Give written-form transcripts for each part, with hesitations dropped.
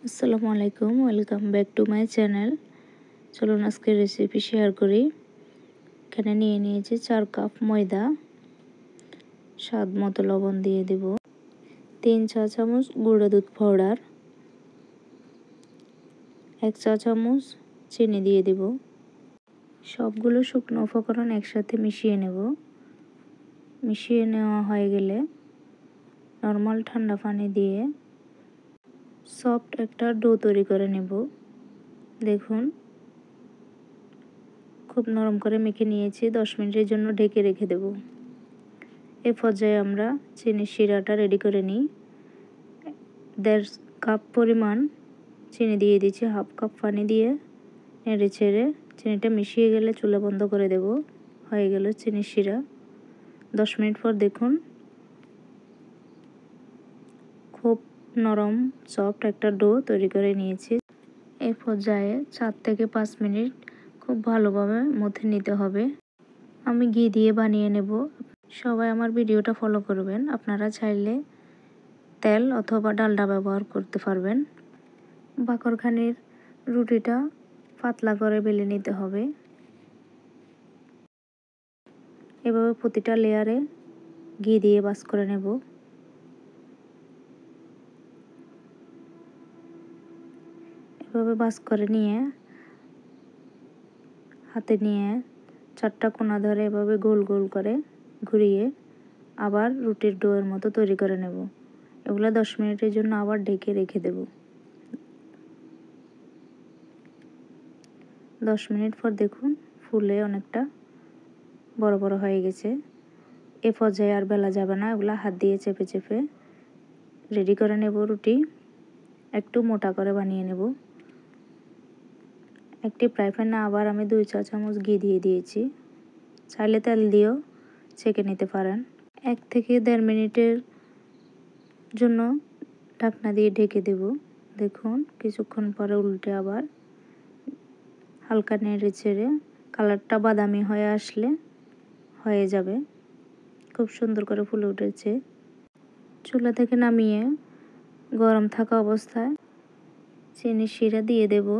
আসসালামু আলাইকুম, welcome back to my channel. চলুন আজকে রেসিপি শেয়ার করি। এখানে নিয়ে নিয়েছি 4 কাপ ময়দা, স্বাদ মতো লবণ দিয়ে দেব, 3 চা চামচ গুঁড়া দুধ পাউডার, 1 চা চামচ চিনি দিয়ে দেব। সবগুলো শুকনো উপকরণ একসাথে মিশিয়ে নেব। মিশিয়ে নেওয়া হয়ে গেলে নর্মাল ঠান্ডা পানি দিয়ে সফট একটা ডো তৈরি করে নেব। দেখুন, খুব নরম করে মেখে নিয়েছি। 10 মিনিটের জন্য ঢেকে রেখে দেব। এ পর্যায়ে আমরা চিনির শিরাটা রেডি করে নিই। 1.5 কাপ পরিমাণ চিনি দিয়ে দিচ্ছি, 1/2 কাপ পানি দিয়ে নেড়ে ছেড়ে চিনিটা মিশিয়ে গেলে চুলা বন্ধ করে দেব। হয়ে গেল চিনির শিরা। 10 মিনিট পর দেখুন, খুব নরম সফট একটা ডো তৈরি করে নিয়েছি। এই পর্যায়ে 4 থেকে 5 মিনিট খুব ভালোভাবে মথে নিতে হবে। আমি ঘি দিয়ে বানিয়ে নেব। সবাই আমার ভিডিওটা ফলো করবেন। আপনারা চাইলে তেল অথবা ডালডা ব্যবহার করতে পারবেন। বাকরখানির রুটিটা পাতলা করে বেলে নিতে হবে। এভাবে প্রতিটা লেয়ারে ঘি দিয়ে ভাঁজ করে নেব। এভাবে ভাঁজ করে নিয়ে হাতে নিয়ে 4টা কোণা ধরে এভাবে গোল গোল করে ঘুরিয়ে আবার রুটির ডোয়ের মতো তৈরি করে নেব। এগুলো 10 মিনিটের জন্য আবার ঢেকে রেখে দেব। 10 মিনিট পর দেখুন, ফুলে অনেকটা বড় বড় হয়ে গেছে। এ পর্যায়ে আর বেলা যাবে না, এগুলো হাত দিয়ে চেপে চেপে রেডি করে নেব। রুটি একটু মোটা করে বানিয়ে নেব। একটি ফ্রাই প্যানে আবার আমি 2 চা চামচ ঘি দিয়ে দিয়েছি। চাইলে তেল দিয়েও ছেঁকে নিতে পারেন। 1 থেকে 1.5 মিনিটের জন্য ঢাকনা দিয়ে ঢেকে দেব। দেখুন, কিছুক্ষণ পরে উল্টে আবার হালকা নেড়ে ছেড়ে কালারটা বাদামি হয়ে আসলে হয়ে যাবে। খুব সুন্দর করে ফুলে উঠেছে। চুলা থেকে নামিয়ে গরম থাকা অবস্থায় চিনির শিরা দিয়ে দেব।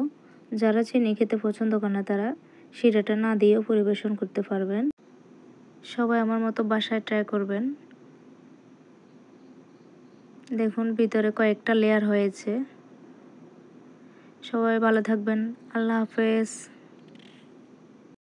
যারা চিনি খেতে পছন্দ করে না তারা শিরাটা না দিয়েও পরিবেশন করতে পারবেন। সবাই আমার মতো বাসায় ট্রাই করবেন। দেখুন, ভিতরে কয়েকটা লেয়ার হয়েছে। সবাই ভালো থাকবেন। আল্লাহ হাফেজ।